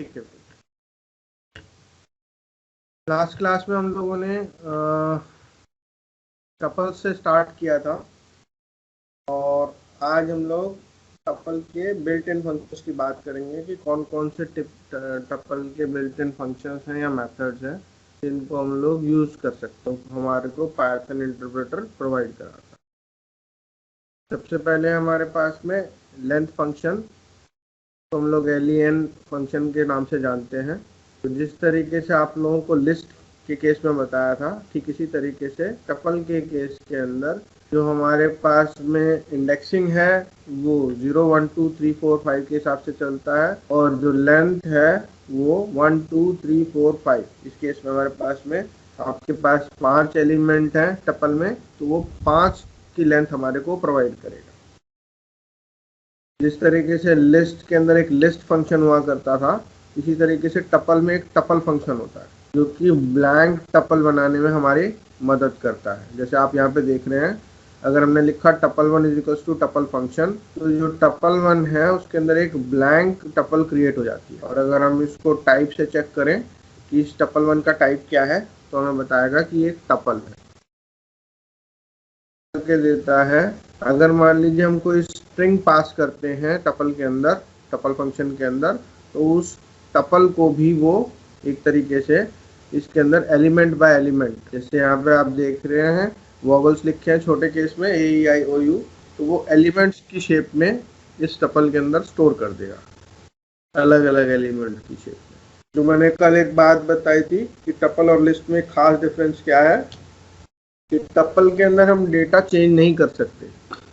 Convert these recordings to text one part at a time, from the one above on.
ठीक है। Last class में हम लोगों ने टपल से स्टार्ट किया था और आज हम लोग टपल के बिल्ट इन फंक्शंस की बात करेंगे कि कौन कौन से टपल के बिल्ट इन फंक्शंस हैं या मेथड्स हैं जिनको हम लोग यूज कर सकते हैं, हमारे को पाइथन इंटरप्रेटर प्रोवाइड कराता है। सबसे पहले हमारे पास में लेंथ फंक्शन, तो हम लोग len फंक्शन के नाम से जानते हैं। तो जिस तरीके से आप लोगों को लिस्ट के केस में बताया था, ठीक इसी तरीके से टपल के केस के अंदर जो हमारे पास में इंडेक्सिंग है वो 0 1 2 3 4 5 के हिसाब से चलता है और जो लेंथ है वो 1 2 3 4 5। इस केस में हमारे पास में आपके पास 5 एलिमेंट हैं टपल में, तो वो 5 की लेंथ हमारे को प्रोवाइड करेगा। जिस तरीके से लिस्ट के अंदर एक लिस्ट फंक्शन हुआ करता था, इसी तरीके से टपल में एक टपल फंक्शन होता है जो कि ब्लैंक टपल बनाने में हमारी मदद करता है। जैसे आप यहाँ पे देख रहे हैं, अगर हमने लिखा tuple 1 is equal to tuple function, तो जो टपल 1 है उसके अंदर एक ब्लैंक टपल क्रिएट हो जाती है। और अगर हम इसको टाइप से चेक करें कि इस टपल 1 का टाइप क्या है, तो हमें बताएगा कि ये टपल है के देता है। अगर मान लीजिए हम कोई स्ट्रिंग पास करते हैं टपल के अंदर, टपल फंक्शन के अंदर, तो उस टपल को भी वो एक तरीके से इसके अंदर एलिमेंट बाय एलिमेंट, जैसे यहाँ पे आप देख रहे हैं वॉवल्स लिखे हैं छोटे केस में AEIOU, तो वो एलिमेंट्स की शेप में इस टपल के अंदर स्टोर कर देगा, अलग अलग एलिमेंट की शेप में। जो मैंने कल एक बात बताई थी कि टपल और लिस्ट में खास डिफरेंस क्या है कि टपल के अंदर हम डेटा चेंज नहीं कर सकते,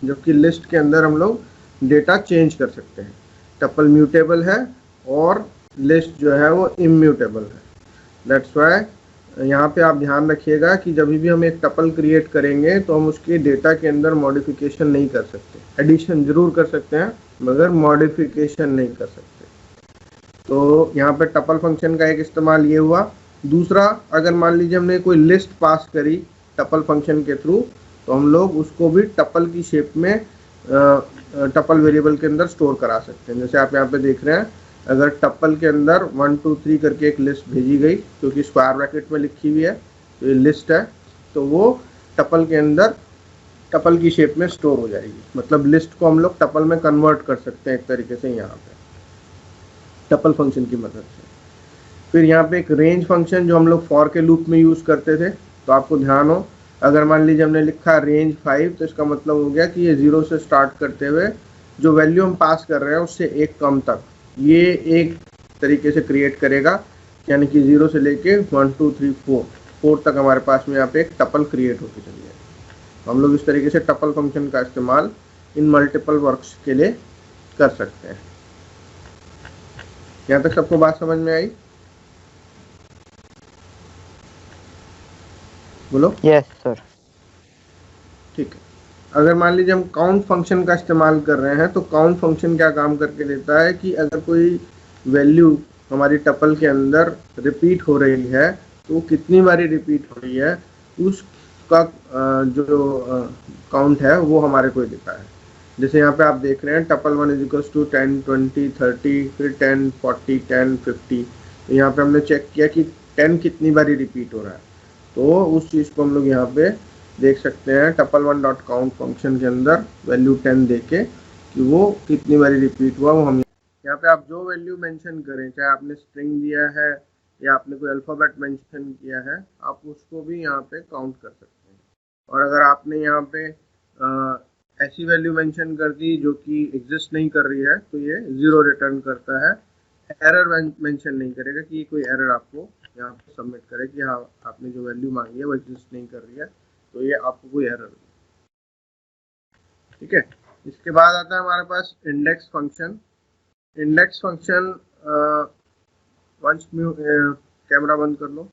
जबकि लिस्ट के अंदर हम लोग डेटा चेंज कर सकते हैं। टपल म्यूटेबल है और लिस्ट जो है वो इम्यूटेबल है। दैट्स वाई यहाँ पे आप ध्यान रखिएगा कि जब भी हम एक टपल क्रिएट करेंगे तो हम उसके डेटा के अंदर मॉडिफिकेशन नहीं कर सकते। एडिशन जरूर कर सकते हैं मगर मॉडिफिकेशन नहीं कर सकते। तो यहाँ पे टपल फंक्शन का एक इस्तेमाल ये हुआ। दूसरा, अगर मान लीजिए हमने कोई लिस्ट पास करी टपल फंक्शन के थ्रू, तो हम लोग उसको भी टपल की शेप में टपल वेरिएबल के अंदर स्टोर करा सकते हैं। जैसे आप यहाँ पे देख रहे हैं, अगर टपल के अंदर 1 2 3 करके एक लिस्ट भेजी गई क्योंकि स्क्वायर ब्रैकेट में लिखी हुई है, तो ये लिस्ट है, तो वो टपल के अंदर टपल की शेप में स्टोर हो जाएगी। मतलब लिस्ट को हम लोग टपल में कन्वर्ट कर सकते हैं एक तरीके से यहाँ पे टपल फंक्शन की मदद से। फिर यहाँ पे एक रेंज फंक्शन जो हम लोग फॉर के लूप में यूज करते थे, तो आपको ध्यान हो, अगर मान लीजिए हमने लिखा रेंज 5, तो इसका मतलब हो गया कि ये 0 से स्टार्ट करते हुए जो वैल्यू हम पास कर रहे हैं उससे एक कम तक ये एक तरीके से क्रिएट करेगा, यानी कि 0 से लेके 1 2 3 4 तक हमारे पास में यहाँ पे एक टपल क्रिएट होकर चली जाएगी। हम लोग इस तरीके से टपल फंक्शन का इस्तेमाल इन मल्टीपल वर्क्स के लिए कर सकते हैं। यहाँ तक सबको बात समझ में आई? बोलो। Yes sir. ठीक है। अगर मान लीजिए हम काउंट फंक्शन का इस्तेमाल कर रहे हैं, तो काउंट फंक्शन क्या काम करके देता है कि अगर कोई वैल्यू हमारी टपल के अंदर रिपीट हो रही है, तो वो कितनी बारी रिपीट हो रही है उसका जो काउंट है वो हमारे को देता है। जैसे यहाँ पे आप देख रहे हैं टपल 1 इज इक्वल टू 10 20 30, फिर 10 40 10 50। तो यहाँ पे हमने चेक किया कि 10 कितनी बारी रिपीट हो रहा है, तो उस चीज़ को हम लोग यहाँ पे देख सकते हैं टपल 1 डॉट काउंट फंक्शन के अंदर वैल्यू 10 देके कि वो कितनी बारी रिपीट हुआ वो हम यहाँ पे आप जो वैल्यू मेंशन करें, चाहे आपने स्ट्रिंग दिया है या आपने कोई अल्फ़ाबेट मेंशन किया है, आप उसको भी यहाँ पे काउंट कर सकते हैं। और अगर आपने यहाँ पे ऐसी वैल्यू मेंशन कर दी जो कि एग्जिस्ट नहीं कर रही है, तो ये 0 रिटर्न करता है। एरर मेंशन नहीं करेगा कि कोई एरर आपको यहाँ पे सबमिट करे कि हाँ आपने जो वैल्यू मांगी है वो एग्जिस्ट नहीं कर रही है, तो ये आपको कोई एरर नहीं। ठीक है। इसके बाद आता है हमारे पास index function. Index function camera बंद कर लो।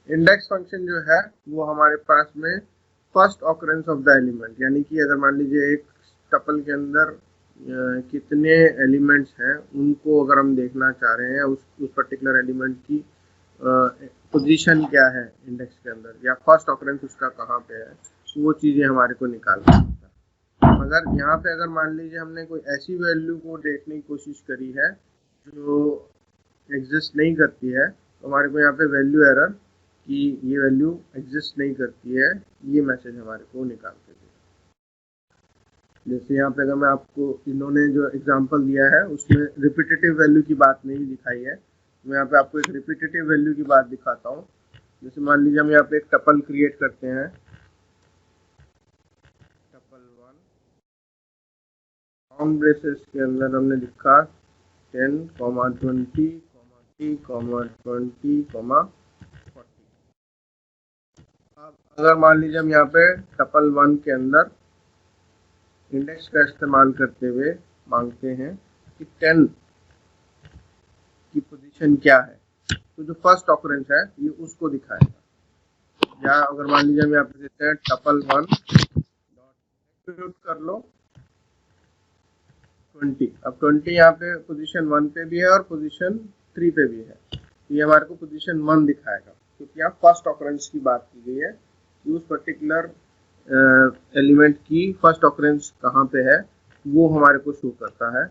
इंडेक्स फंक्शन जो है वो हमारे पास में first occurrence of the element, यानी कि अगर मान लीजिए एक टपल के अंदर कितने एलिमेंट्स हैं उनको अगर हम देखना चाह रहे हैं, उस पर्टिकुलर एलिमेंट की पोजीशन क्या है इंडेक्स के अंदर या फर्स्ट ऑकरेंस उसका कहाँ पे है, तो वो चीज़ें हमारे को निकालना होता है। मगर यहाँ पे अगर मान लीजिए हमने कोई ऐसी वैल्यू को देखने की कोशिश करी है जो एग्जिस्ट नहीं करती है तो हमारे को यहाँ पे वैल्यू एरर कि ये वैल्यू एग्जिस्ट नहीं करती है, ये मैसेज हमारे को निकाल के देगा। जैसे यहाँ पे अगर मैं आपको इन्होंने जो एग्जांपल दिया है उसमें रिपीटेटिव वैल्यू की बात नहीं दिखाई है, मैं यहाँ पे आपको एक रिपीटेटिव वैल्यू की बात दिखाता हूँ। जैसे मान लीजिए हम यहाँ पे एक टपल क्रिएट करते हैं, टपल 1 राउंड ब्रेसेस के अंदर हमने लिखा 10, 20, 30, 20, 40। अब अगर मान लीजिए हम यहाँ पे टपल 1 के अंदर इंडेक्स का इस्तेमाल करते हुए मांगते हैं कि 10 की पोजीशन क्या है, तो जो फर्स्ट ऑकरेंस है ये उसको दिखाएगा। या अगर मान लीजिए हम यहाँ पे देते हैं टपल 1 डॉट कर लो 20, अब 20 यहाँ पे पोजीशन 1 पे भी है और पोजीशन 3 पे भी है, तो ये हमारे को पोजीशन 1 दिखाएगा क्योंकि यहाँ फर्स्ट ऑकरेंस की बात की गई है कि उस पर्टिकुलर एलिमेंट की फर्स्ट ऑकरेंस कहाँ पे है वो हमारे को शो करता है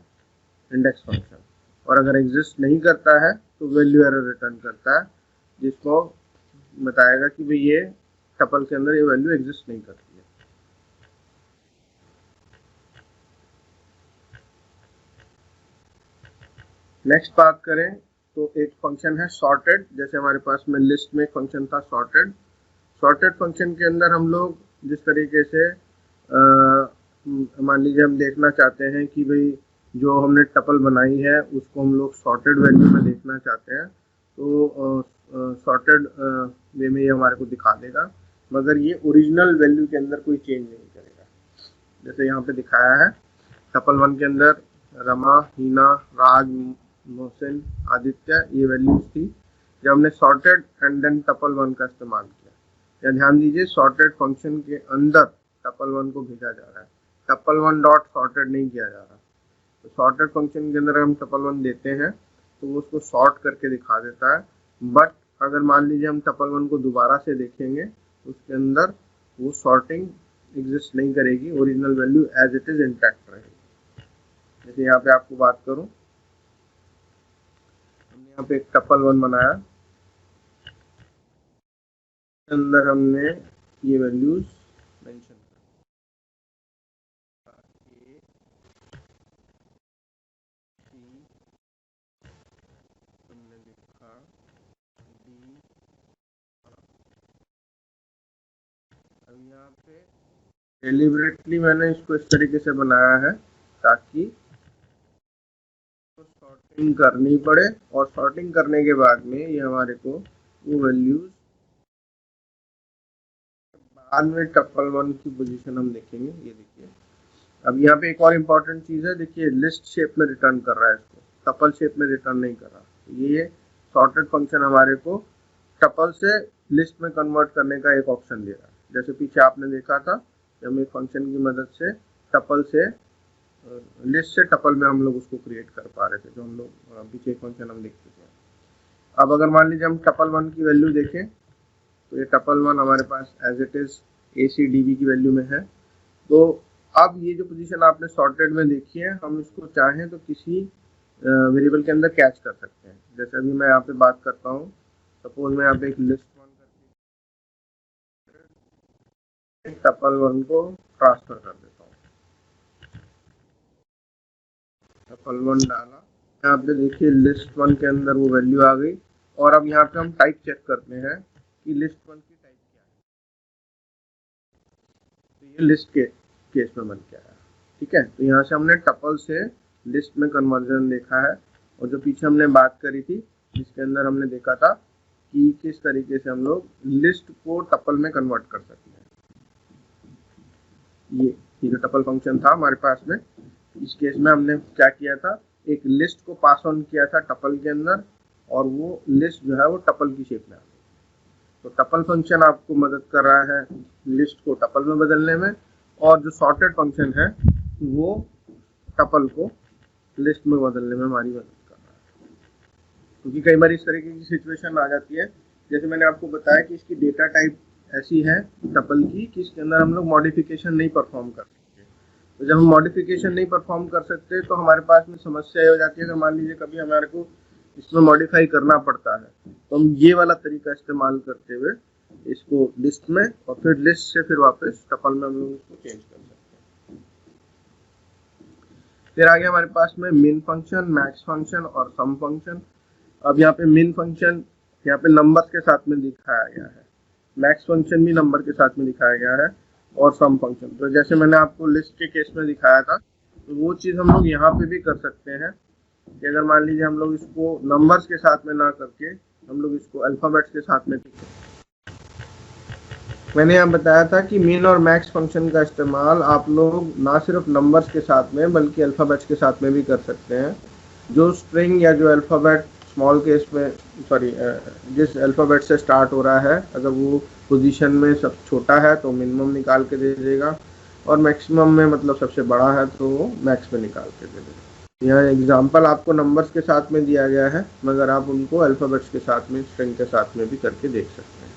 इंडेक्स फंक्शन। और अगर एग्जिस्ट नहीं करता है तो वैल्यू एरर रिटर्न करता है, जिसको बताएगा कि भाई ये टपल के अंदर ये वैल्यू एग्जिस्ट नहीं करती है। नेक्स्ट बात करें तो एक फंक्शन है सॉर्टेड। जैसे हमारे पास में लिस्ट में एक फंक्शन था सॉर्टेड। सॉर्टेड फंक्शन के अंदर हम लोग जिस तरीके से मान लीजिए हम देखना चाहते हैं कि भाई जो हमने टपल बनाई है उसको हम लोग सॉर्टेड वैल्यू में देखना चाहते हैं, तो सॉर्टेड वे में ये हमारे को दिखा देगा, मगर ये ओरिजिनल वैल्यू के अंदर कोई चेंज नहीं करेगा। जैसे यहाँ पे दिखाया है टपल 1 के अंदर रमा, हीना, राज, मोहसिन, आदित्य ये वैल्यूज थी। जब हमने सॉर्टेड एंड देन टपल 1 का इस्तेमाल किया, या ध्यान दीजिए सॉर्टेड फंक्शन के अंदर टपल 1 को भेजा जा रहा है, टपल 1 डॉट सॉर्टेड नहीं किया जा रहा। तो सॉर्टेड फंक्शन के अंदर हम टपल 1 देते हैं तो वो उसको सॉर्ट करके दिखा देता है, बट अगर मान लीजिए हम टपल 1 को दोबारा से देखेंगे तो उसके अंदर वो सॉर्टिंग एग्जिस्ट नहीं करेगी, original value as it is intact रहेगी। जैसे यहाँ पे आपको बात करूँ, हमने यहाँ पे एक टपल 1 बनाया, अंदर हमने ये वैल्यूज मेंशन हमने लिखा डी। अब यहाँ पे डेलिबरेटली मैंने इसको इस तरीके से बनाया है ताकि सॉर्टिंग करनी पड़े, और सॉर्टिंग करने के बाद में ये हमारे को वो वैल्यूज बाद में टपल 1 की पोजीशन हम देखेंगे। ये देखिए अब यहाँ पे एक और इम्पोर्टेंट चीज है, देखिए लिस्ट शेप में रिटर्न कर रहा है, इसको टपल शेप में रिटर्न नहीं कर रहा। ये सॉर्टेड फंक्शन हमारे को टपल से लिस्ट में कन्वर्ट करने का एक ऑप्शन दे रहा है। जैसे पीछे आपने देखा था कि हम एक फंक्शन की मदद से टपल से लिस्ट से टपल में हम लोग उसको क्रिएट कर पा रहे थे, जो हम लोग पीछे एक फंक्शन हम देख चुके हैं। अब अगर मान लीजिए हम टपल 1 की वैल्यू देखें तो ये टपल 1 हमारे पास एज इट इज ACDB की वैल्यू में है। तो अब ये जो पोजीशन आपने सॉर्टेड में देखी है, हम इसको चाहें तो किसी वेरिएबल के अंदर कैच कर सकते हैं। जैसे अभी मैं यहाँ पे बात करता हूँ, सपोज मैं यहाँ पे एक लिस्ट 1 करके टपल 1 को ट्रांसफर कर देता हूँ, टपल 1 डाला, यहाँ पे देखिए लिस्ट 1 के अंदर वो वैल्यू आ गई। और अब यहाँ पे हम टाइप चेक करते हैं कि लिस्ट 1 की टाइप क्या है, तो ये लिस्ट के केस में बन के आया। ठीक है, तो यहाँ से हमने टपल से लिस्ट में कन्वर्जन देखा है, और जो पीछे हमने बात करी थी जिसके अंदर हमने देखा था कि किस तरीके से हम लोग लिस्ट को टपल में कन्वर्ट कर सकते हैं। ये जो टपल फंक्शन था हमारे पास में, इस केस में हमने क्या किया था, एक लिस्ट को पास ऑन किया था टपल के अंदर, और वो लिस्ट जो है वो टपल की शेप में आ गई। तो टपल फंक्शन आपको मदद कर रहा है लिस्ट को टपल में बदलने में, और जो सॉर्टेड फंक्शन है वो टपल को लिस्ट में बदलने में हमारी मदद कर रहा है। क्योंकि कई बार इस तरीके की सिचुएशन आ जाती है, जैसे मैंने आपको बताया कि इसकी डेटा टाइप ऐसी है टपल की कि इसके अंदर हम लोग मॉडिफिकेशन नहीं परफॉर्म कर सकते। तो जब हम मॉडिफिकेशन नहीं परफॉर्म कर सकते तो हमारे पास में समस्या हो जाती है। अगर मान लीजिए कभी हमारे को इसमें मॉडिफाई करना पड़ता है। तो हम ये वाला तरीका इस्तेमाल करते हुए इसको लिस्ट में और फिर लिस्ट से फिर वापस टपल में हम लोग इसको चेंज कर सकते हैं। फिर आगे हमारे पास में मिन फंक्शन, मैक्स फंक्शन और सम फंक्शन। अब यहाँ पे मिन फंक्शन यहाँ पे नंबर्स के साथ में दिखाया गया है, मैक्स फंक्शन भी नंबर के साथ में दिखाया गया है, और सम फंक्शन तो जैसे मैंने आपको लिस्ट के केस में दिखाया था, तो वो चीज़ हम लोग यहाँ पे भी कर सकते हैं कि अगर मान लीजिए हम लोग इसको नंबर्स के साथ में ना करके हम लोग इसको अल्फ़ाबेट्स के साथ में करें। मैंने यहाँ बताया था कि मिन और मैक्स फंक्शन का इस्तेमाल आप लोग ना सिर्फ नंबर्स के साथ में बल्कि अल्फ़ाबेट्स के साथ में भी कर सकते हैं। जो स्ट्रिंग या जो अल्फ़ाबेट स्मॉल केस में जिस अल्फ़ाबेट से स्टार्ट हो रहा है, अगर वो पोजीशन में सब छोटा है तो मिनिमम निकाल के दे देगा, और मैक्सिमम में मतलब सबसे बड़ा है तो वो मैक्स में निकाल के दे देगा। यह एग्जांपल आपको नंबर्स के साथ में दिया गया है, मगर आप उनको अल्फ़ाबेट्स के साथ में, स्ट्रिंग के साथ में भी करके देख सकते हैं।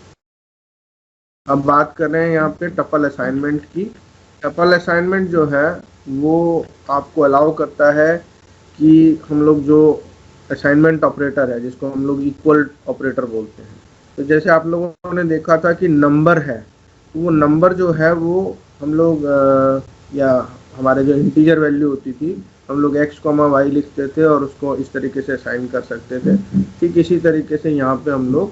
अब बात कर रहे हैं यहाँ पे टपल असाइनमेंट की। टपल असाइनमेंट जो है वो आपको अलाउ करता है कि हम लोग जो असाइनमेंट ऑपरेटर है, जिसको हम लोग इक्वल ऑपरेटर बोलते हैं, तो जैसे आप लोगों ने देखा था कि नंबर है, तो वो नंबर जो है वो हम लोग या हमारे जो इंटीजर वैल्यू होती थी, हम लोग x, y लिखते थे और उसको इस तरीके से असाइन कर सकते थे। ठीक इसी तरीके से यहाँ पे हम लोग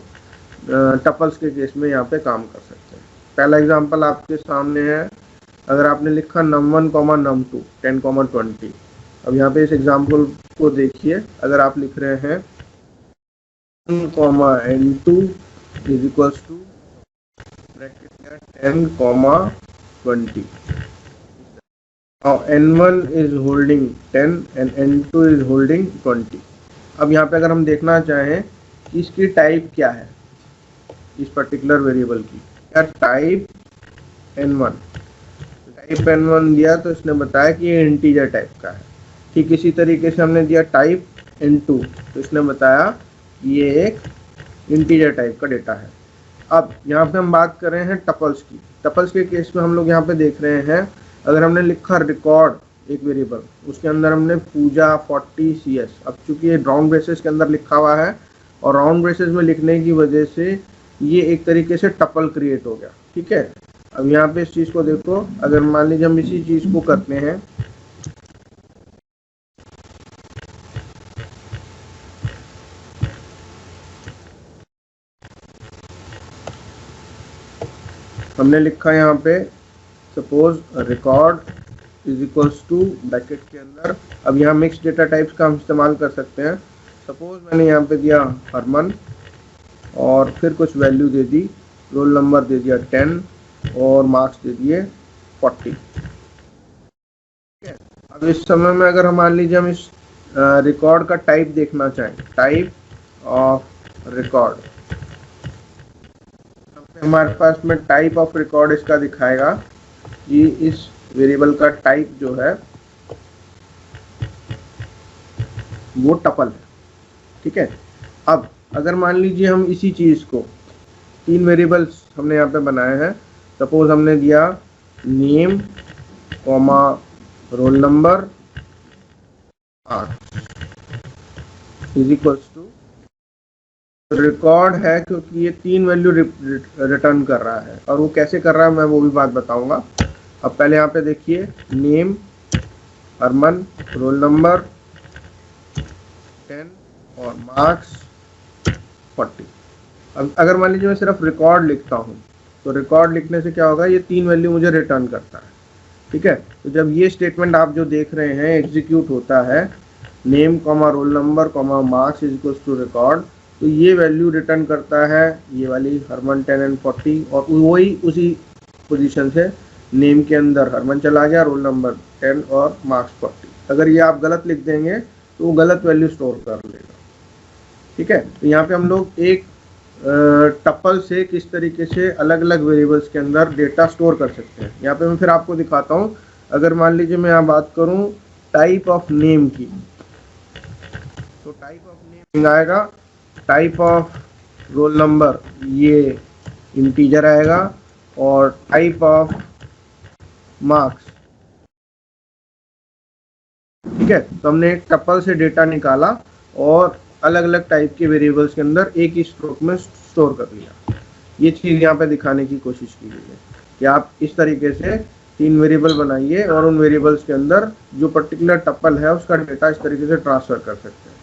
टपल्स के केस में यहाँ पे काम कर सकते हैं। पहला एग्जांपल आपके सामने है, अगर आपने लिखा num1, num2, 10, 20। अब यहाँ पे इस एग्जांपल को देखिए, अगर आप लिख रहे हैं n2 is equals to bracket 10, 20, और n1 is holding 10 and n2 is holding 20। अब यहाँ पे अगर हम देखना चाहें कि इसकी टाइप क्या है, इस पर्टिकुलर वेरिएबल की क्या टाइप n1, टाइप n1 दिया तो इसने बताया कि ये इंटीजर टाइप का है। ठीक इसी तरीके से हमने दिया टाइप n2 तो इसने बताया कि ये एक इंटीजर टाइप का डेटा है। अब यहाँ पे हम बात कर रहे हैं टपल्स की। टपल्स के केस में हम लोग यहाँ पे देख रहे हैं, अगर हमने लिखा रिकॉर्ड एक वेरिएबल, उसके अंदर हमने पूजा 40 CS। अब चूंकि ये राउंड ब्रेसेस के अंदर लिखा हुआ है और राउंड ब्रेसेस में लिखने की वजह से ये एक तरीके से टपल क्रिएट हो गया। ठीक है, अब यहाँ पे इस चीज को देखो, अगर मान लीजिए हम इसी चीज को करते हैं, हमने लिखा यहाँ पे suppose record is equals to bracket के अंदर, अब यहाँ मिक्स डेटा टाइप्स का हम इस्तेमाल कर सकते हैं। सपोज मैंने यहाँ पे दिया हरमन और फिर कुछ वैल्यू दे दी, रोल नंबर दे दिया 10 और मार्क्स दे दिए 40। ठीक है, अब इस समय में अगर हम मान लीजिए हम इस रिकॉर्ड का टाइप देखना चाहें, टाइप ऑफ रिकॉर्ड, हमारे पास में टाइप ऑफ रिकॉर्ड इसका दिखाएगा कि इस वेरिएबल का टाइप जो है वो टपल है। ठीक है, अब अगर मान लीजिए हम इसी चीज को, 3 वेरिएबल्स हमने यहाँ पे बनाए हैं, सपोज हमने दिया name, roll number is equals to record है, क्योंकि ये 3 वैल्यू रिटर्न कर रहा है। और वो कैसे कर रहा है मैं वो भी बात बताऊंगा। अब पहले यहाँ पे देखिए नेम, हरमन, रोल नंबर 10 और मार्क्स 40। अब अगर मान लीजिए मैं सिर्फ रिकॉर्ड लिखता हूँ, तो रिकॉर्ड लिखने से क्या होगा, ये 3 वैल्यू मुझे रिटर्न करता है। ठीक है, तो जब ये स्टेटमेंट आप जो देख रहे हैं एग्जीक्यूट होता है, name, roll number, marks is equals to record, तो ये वैल्यू रिटर्न करता है ये वाली हरमन 10 एंड 40, और वही उसी पोजीशन से नेम के अंदर हरमन चला गया, रोल नंबर 10 और मार्क्स 40। अगर ये आप गलत लिख देंगे तो वो गलत वैल्यू स्टोर कर लेगा। ठीक है, तो यहाँ पे हम लोग एक टपल से किस तरीके से अलग अलग वेरिएबल्स के अंदर डेटा स्टोर कर सकते हैं। यहाँ पे मैं फिर आपको दिखाता हूँ। अगर मान लीजिए मैं यहाँ बात करूँ टाइप ऑफ नेम की, तो टाइप ऑफ नेम आएगा, टाइप ऑफ रोल नंबर ये इंटीजर आएगा, और टाइप ऑफ मार्क्स। ठीक है, तो हमने एक टपल से डेटा निकाला और अलग अलग टाइप के वेरिएबल्स के अंदर एक ही स्ट्रोक में स्टोर कर लिया। ये चीज़ यहाँ पे दिखाने की कोशिश की गई है कि आप इस तरीके से 3 वेरिएबल बनाइए और उन वेरिएबल्स के अंदर जो पर्टिकुलर टपल है उसका डेटा इस तरीके से ट्रांसफर कर सकते हैं।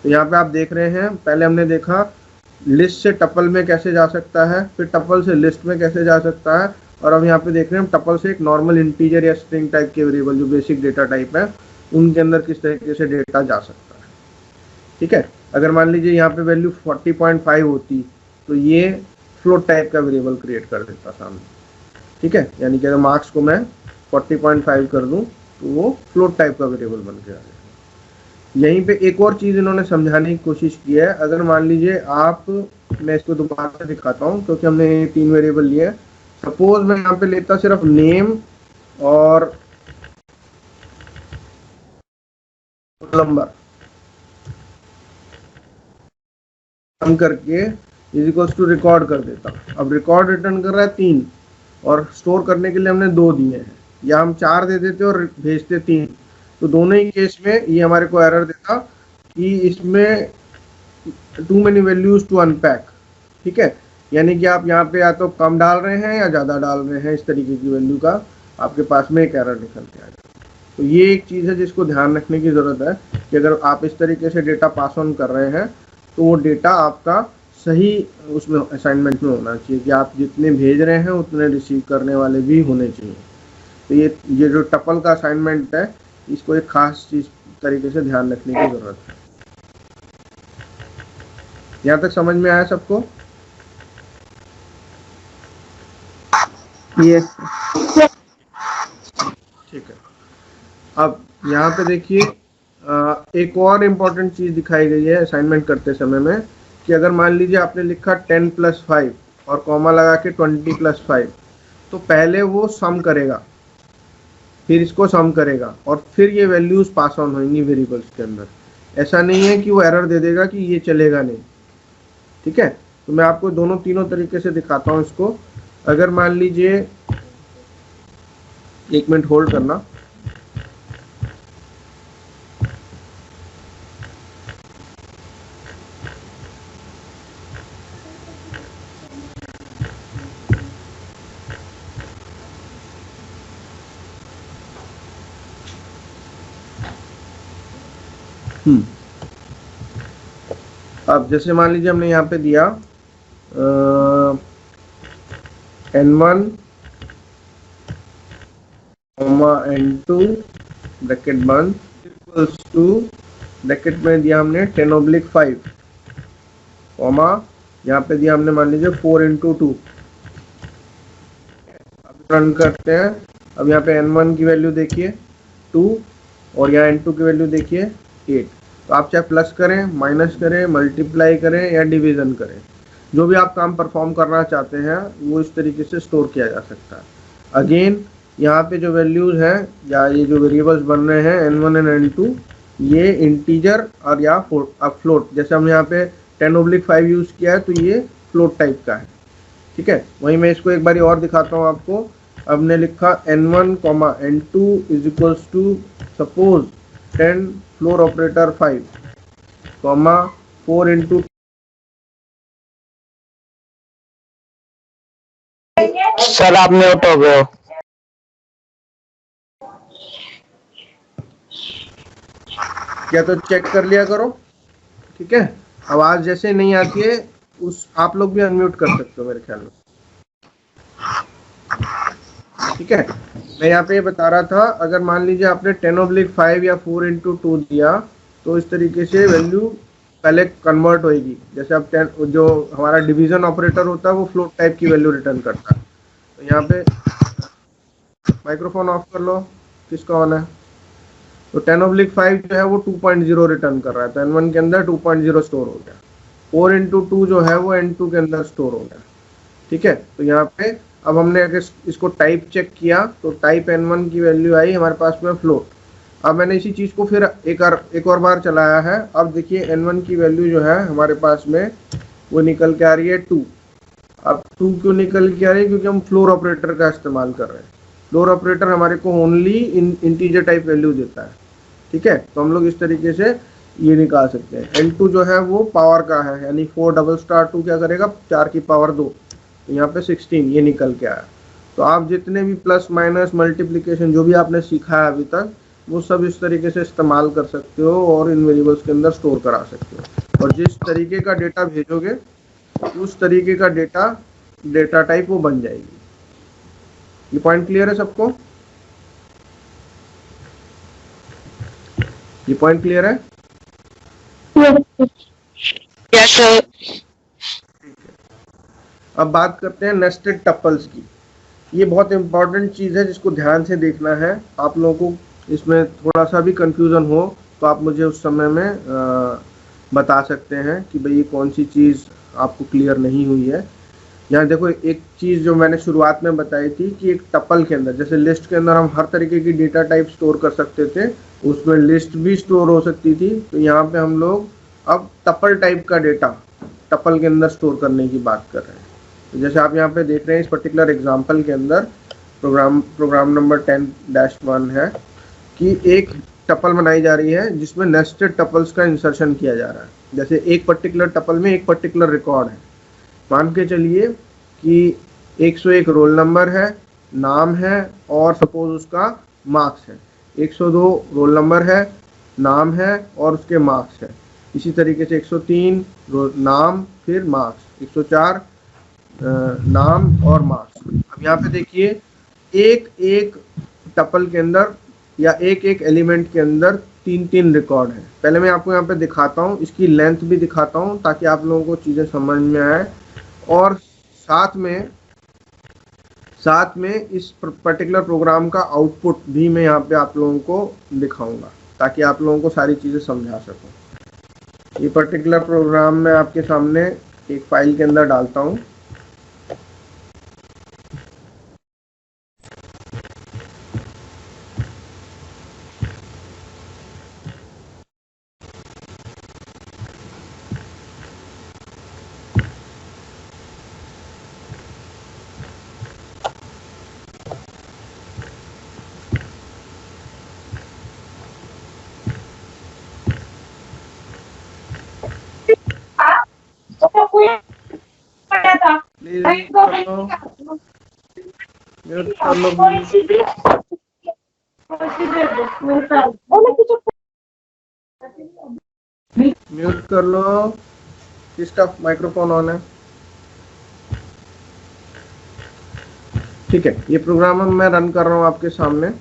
तो यहाँ पे आप देख रहे हैं, पहले हमने देखा लिस्ट से टपल में कैसे जा सकता है, फिर टपल से लिस्ट में कैसे जा सकता है, और अब यहाँ पे देख रहे हैं टपल से एक नॉर्मल इंटीजर या स्ट्रिंग टाइप के वेरिएबल जो बेसिक डेटा टाइप है उनके अंदर किस तरीके से डेटा जा सकता है। ठीक है, अगर मान लीजिए यहाँ पे वैल्यू 40.5 होती तो ये फ्लोट टाइप का वेरिएबल क्रिएट कर देता सामने। ठीक है, यानी कि अगर मार्क्स को मैं 40.5 कर दूं तो वो फ्लोट टाइप का वेरिएबल बन के आ जाएगा। यहीं पे एक और चीज़ इन्होंने समझाने की कोशिश की है। अगर मान लीजिए आप, मैं इसको दोबारा से दिखाता हूँ क्योंकि हमने 3 वेरिएबल लिए। सपोज मैं यहाँ पे लेता सिर्फ नेम और नंबर कम करके इज इक्वल्स टू रिकॉर्ड कर देता। अब रिकॉर्ड रिटर्न कर रहा है 3 और स्टोर करने के लिए हमने 2 दिए हैं, या हम 4 दे देते और भेजते 3, तो दोनों ही केस में ये हमारे को एरर देता कि इसमें too many values to unpack. ठीक है, यानी कि आप यहाँ पे या तो कम डाल रहे हैं या ज़्यादा डाल रहे हैं, इस तरीके की वैल्यू का आपके पास में एक एरर निकल के आ जाएगा। तो ये एक चीज़ है जिसको ध्यान रखने की ज़रूरत है कि अगर आप इस तरीके से डेटा पास ऑन कर रहे हैं तो वो डेटा आपका सही उसमें असाइनमेंट में होना चाहिए कि आप जितने भेज रहे हैं उतने रिसीव करने वाले भी होने चाहिए। तो ये जो टपल का असाइनमेंट है इसको एक खास चीज़ तरीके से ध्यान रखने की ज़रूरत है। यहाँ तक समझ में आया सबको? यस। ठीक है, अब यहाँ पे देखिए एक और इम्पोर्टेंट चीज़ दिखाई गई है असाइनमेंट करते समय में कि अगर मान लीजिए आपने लिखा 10 + 5 और कॉमा लगा के 20 + 5, तो पहले वो सम करेगा, फिर इसको सम करेगा और फिर ये वैल्यूज पास ऑन होंगी वेरिएबल्स के अंदर। ऐसा नहीं है कि वो एरर दे देगा कि ये चलेगा नहीं। ठीक है, तो मैं आपको तीनों तरीके से दिखाता हूँ इसको। अगर मान लीजिए, 1 मिनट होल्ड करना। अब जैसे मान लीजिए हमने यहाँ पे दिया n1, n2 ब्रैकेट बंद इक्वल्स टू, ब्रैकेट में दिया हमने 10/5 कॉमा, यहाँ पे दिया हमने मान लीजिए 4 × 2। अब रन करते हैं। अब यहाँ पे n1 की वैल्यू देखिए 2 और यहाँ n2 की वैल्यू देखिए 8। तो आप चाहे प्लस करें, माइनस करें, मल्टीप्लाई करें या डिवीज़न करें, जो भी आप काम परफॉर्म करना चाहते हैं वो इस तरीके से स्टोर किया जा सकता है। अगेन यहाँ पे जो वैल्यूज़ हैं या ये जो वेरिएबल्स बन रहे हैं n1 और n2, ये इंटीजर और या फ्लोट, जैसे हम यहाँ पे 10/5 यूज़ किया है तो ये फ्लोट टाइप का है। ठीक है, वहीं मैं इसको एक बार और दिखाता हूँ आपको। अब ने लिखा n1, n2 is equals to suppose 10 floor operator 5 comma 4 × sir आप म्यूट हो गए हो। क्या तो चेक कर लिया करो। ठीक है, आवाज जैसे नहीं आती है उस आप लोग भी अनम्यूट कर सकते हो मेरे ख्याल में। ठीक है, मैं यहाँ पे ये बता रहा था, अगर मान लीजिए आपने 10/5 या 4 × 2 दिया तो इस तरीके से वैल्यू पहले कन्वर्ट होएगी। जैसे अब 10 जो हमारा डिवीजन ऑपरेटर होता है वो फ्लोट टाइप की वैल्यू रिटर्न करता है। तो यहाँ पे माइक्रोफोन ऑफ कर लो, किसका ऑन है। तो 10/5 जो है वो 2.0 रिटर्न कर रहा है, तो n1 के अंदर 2.0 स्टोर हो गया। 4 × 2 जो है वो n2 के अंदर स्टोर हो गया। ठीक है, तो यहाँ पे अब हमने अगर इसको टाइप चेक किया तो टाइप n1 की वैल्यू आई हमारे पास में फ्लोट। अब मैंने इसी चीज़ को फिर एक और बार चलाया है। अब देखिए n1 की वैल्यू जो है हमारे पास में वो निकल के आ रही है 2। अब 2 क्यों निकल के आ रही है? क्योंकि हम फ्लोर ऑपरेटर का इस्तेमाल कर रहे हैं। फ्लोर ऑपरेटर हमारे को ओनली इंटीजर टाइप वैल्यू देता है। ठीक है, तो हम लोग इस तरीके से ये निकाल सकते हैं। L2 जो है वो पावर का है, यानी 4 डबल स्टार 2 क्या करेगा, 4 की पावर 2, यहाँ पे 16 ये निकल के आया। तो आप जितने भी प्लस माइनस मल्टीप्लिकेशन जो भी आपने सीखा है अभी तक, वो सब इस तरीके से इस्तेमाल कर सकते हो और इन वेरिएबल्स के अंदर स्टोर करा सकते हो। और जिस तरीके का डेटा भेजोगे उस तरीके का डेटा टाइप वो बन जाएगी। ये पॉइंट क्लियर है सबको? ये पॉइंट क्लियर है? Yes sir. अब बात करते हैं नेस्टेड टपल्स की। ये बहुत इंपॉर्टेंट चीज़ है जिसको ध्यान से देखना है। आप लोगों को इसमें थोड़ा सा भी कंफ्यूजन हो तो आप मुझे उस समय में बता सकते हैं कि भाई ये कौन सी चीज़ आपको क्लियर नहीं हुई है। यहाँ देखो, एक चीज़ जो मैंने शुरुआत में बताई थी कि एक टपल के अंदर, जैसे लिस्ट के अंदर हम हर तरीके की डेटा टाइप स्टोर कर सकते थे, उसमें लिस्ट भी स्टोर हो सकती थी। तो यहाँ पे हम लोग अब टपल टाइप का डेटा टपल के अंदर स्टोर करने की बात कर रहे हैं। तो जैसे आप यहाँ पे देख रहे हैं इस पर्टिकुलर एग्जांपल के अंदर प्रोग्राम नंबर 10-1 है कि एक टपल बनाई जा रही है जिसमें नेस्टेड टपल्स का इंसर्शन किया जा रहा है। जैसे एक पर्टिकुलर टपल में एक पर्टिकुलर रिकॉर्ड है, मान के चलिए कि 101 रोल नंबर है, नाम है और सपोज उसका मार्क्स है। 102 रोल नंबर है, नाम है और उसके मार्क्स है। इसी तरीके से 103 नाम फिर मार्क्स, 104 नाम और मार्क्स। अब यहाँ पे देखिए एक एक टपल के अंदर या एक एक एलिमेंट के अंदर 3-3 रिकॉर्ड है। पहले मैं आपको यहाँ पे दिखाता हूँ, इसकी लेंथ भी दिखाता हूँ ताकि आप लोगों को चीज़ें समझ में आए। और साथ में इस पर्टिकुलर प्रोग्राम का आउटपुट भी मैं यहाँ पे आप लोगों को दिखाऊंगा ताकि आप लोगों को सारी चीज़ें समझा सकूं। ये पर्टिकुलर प्रोग्राम मैं आपके सामने एक फाइल के अंदर डालता हूँ। म्यूट कर लो, किसका माइक्रोफोन ऑन है? ठीक है, ये प्रोग्राम मैं रन कर रहा हूँ आपके सामने।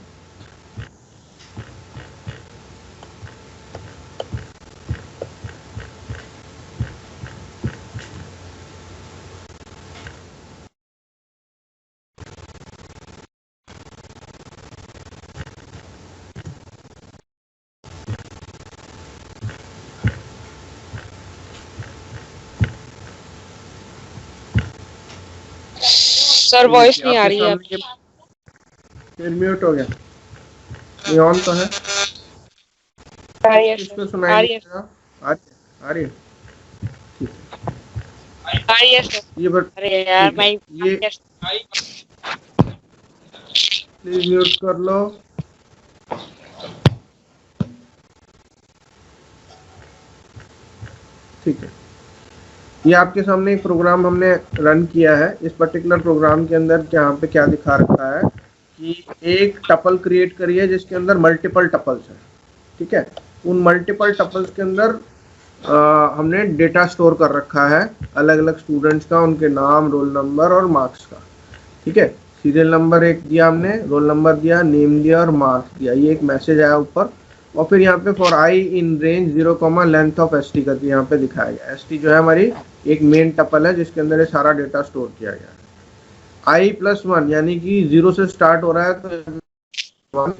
सर वॉइस नहीं आ रही है आपकी। फिर म्यूट हो गया। ये ऑन तो है। आ रही है किसको सर, सुनाई आ रही है, आ रही है? आ रही है सर। ये बट अरे यार मैं ये प्लीज म्यूट कर लो। ठीक है, ये आपके सामने एक प्रोग्राम हमने रन किया है। इस पर्टिकुलर प्रोग्राम के अंदर यहाँ पे क्या दिखा रखा है कि एक टपल क्रिएट करी है जिसके अंदर मल्टीपल टपल्स है। ठीक है, उन मल्टीपल टपल्स के अंदर हमने डेटा स्टोर कर रखा है अलग अलग स्टूडेंट्स का, उनके नाम, रोल नंबर और मार्क्स का। ठीक है, सीरियल नंबर एक दिया हमने, रोल नंबर दिया, नेम दिया और मार्क्स दिया। ये एक मैसेज आया ऊपर। और फिर यहाँ पे for I in range 0, length of S T करके यहाँ पे दिखाया गया। एस टी जो है हमारी एक मेन टपल है जिसके अंदर ये सारा डेटा स्टोर किया गया है। i+1 यानी कि 0 से स्टार्ट हो रहा है तो 1,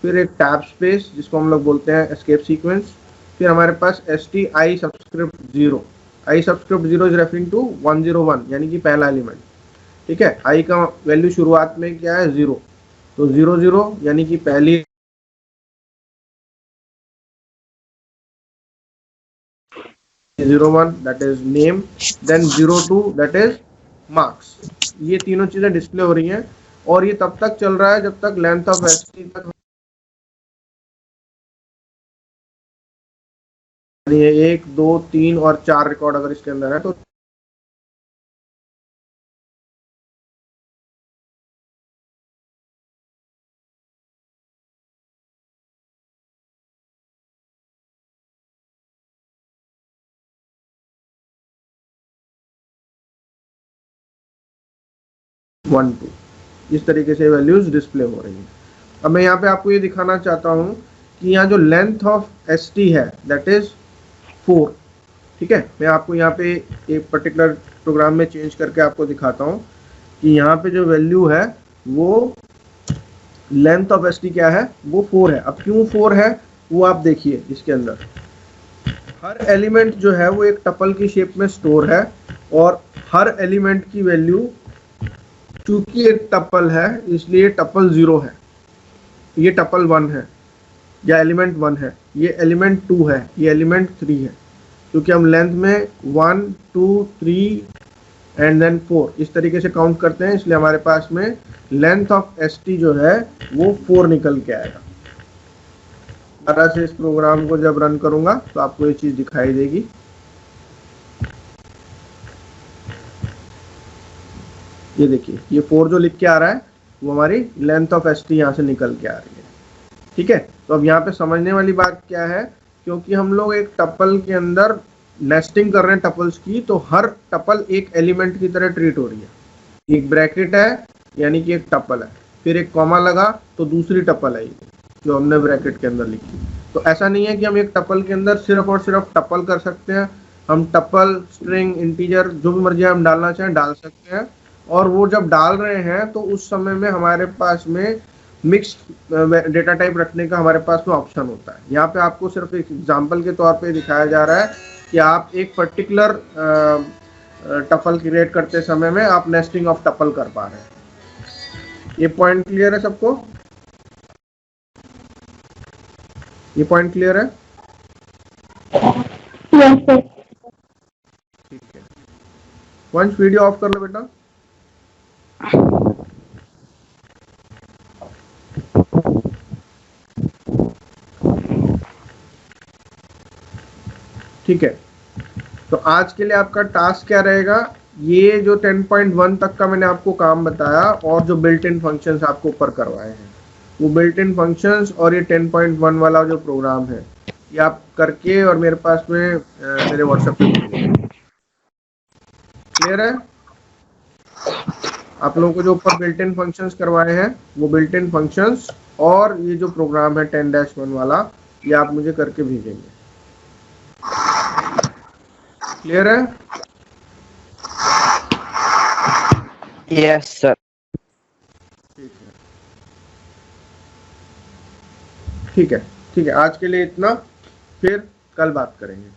फिर एक टैब स्पेस जिसको हम लोग बोलते हैं एस्केप सीक्वेंस, फिर हमारे पास st i subscript 0। i subscript 0 is referring to 101 यानी कि पहला एलिमेंट। ठीक है, i का वैल्यू शुरुआत में क्या है, 0, तो 00 यानी कि पहली 01 that is name, then 02 that is marks। ये तीनों चीजें डिस्प्ले हो रही हैं और ये तब तक चल रहा है जब तक लेंथ ऑफ एसटी तक ये 1 2 3 और 4 रिकॉर्ड अगर इसके अंदर है तो वन टू इस तरीके से वैल्यूज डिस्प्ले हो रही है। अब मैं यहाँ पे आपको ये दिखाना चाहता हूँ कि यहाँ जो लेंथ ऑफ एस टी है दैट इज 4। ठीक है, मैं आपको यहाँ पे एक पर्टिकुलर प्रोग्राम में चेंज करके आपको दिखाता हूँ कि यहाँ पे जो वैल्यू है वो लेंथ ऑफ एस टी क्या है, वो 4 है। अब क्यों 4 है वो आप देखिए, इसके अंदर हर एलिमेंट जो है वो एक टपल की शेप में स्टोर है और हर एलिमेंट की वैल्यू, चूंकि एक टपल है इसलिए टपल 0 है, ये टपल 1 है या एलिमेंट 1 है, ये एलिमेंट 2 है, ये एलिमेंट 3 है। क्योंकि हम लेंथ में 1 2 3 एंड देन 4 इस तरीके से काउंट करते हैं, इसलिए हमारे पास में लेंथ ऑफ एस टी जो है वो 4 निकल के आएगा। दोबारा से इस प्रोग्राम को जब रन करूंगा तो आपको ये चीज दिखाई देगी। ये देखिए, ये 4 जो लिख के आ रहा है वो हमारी लेंथ ऑफ एस टी यहाँ से निकल के आ रही है। ठीक है, तो अब यहाँ पे समझने वाली बात क्या है, क्योंकि हम लोग एक टपल के अंदर नेस्टिंग कर रहे हैं टपल्स की, तो हर टपल एक एलिमेंट की तरह ट्रीट हो रही है। एक ब्रैकेट है यानी कि एक टपल है, फिर एक कॉमा लगा तो दूसरी टपल है जो हमने ब्रैकेट के अंदर लिखी। तो ऐसा नहीं है कि हम एक टपल के अंदर सिर्फ और सिर्फ टपल कर सकते हैं, हम टपल स्ट्रिंग इंटीजर जो भी मर्जी हम डालना चाहें डाल सकते हैं। और वो जब डाल रहे हैं तो उस समय में हमारे पास में मिक्स्ड डेटा टाइप रखने का हमारे पास में ऑप्शन होता है। यहाँ पे आपको सिर्फ एक एग्जांपल के तौर पे दिखाया जा रहा है कि आप एक पर्टिकुलर टपल क्रिएट करते समय में आप नेस्टिंग ऑफ टपल कर पा रहे हैं। ये पॉइंट क्लियर है सबको? ये पॉइंट क्लियर है? Yes sir. ठीक है, वंश वीडियो ऑफ कर लो बेटा। ठीक है, तो आज के लिए आपका टास्क क्या रहेगा, ये जो 10.1 तक का मैंने आपको काम बताया और जो बिल्ट इन फंक्शंस आपको ऊपर करवाए हैं, वो बिल्ट इन फंक्शंस और ये 10.1 वाला जो प्रोग्राम है ये आप करके और मेरे पास में मेरे व्हाट्सएप पे क्लियर है? आप लोगों को जो ऊपर बिल्ट इन फंक्शंस करवाए हैं वो बिल्ट इन फंक्शंस और ये जो प्रोग्राम है 10-1 वाला, ये आप मुझे करके भेजेंगे। क्लियर है? Yes sir. ठीक है, ठीक है, ठीक है, आज के लिए इतना, फिर कल बात करेंगे।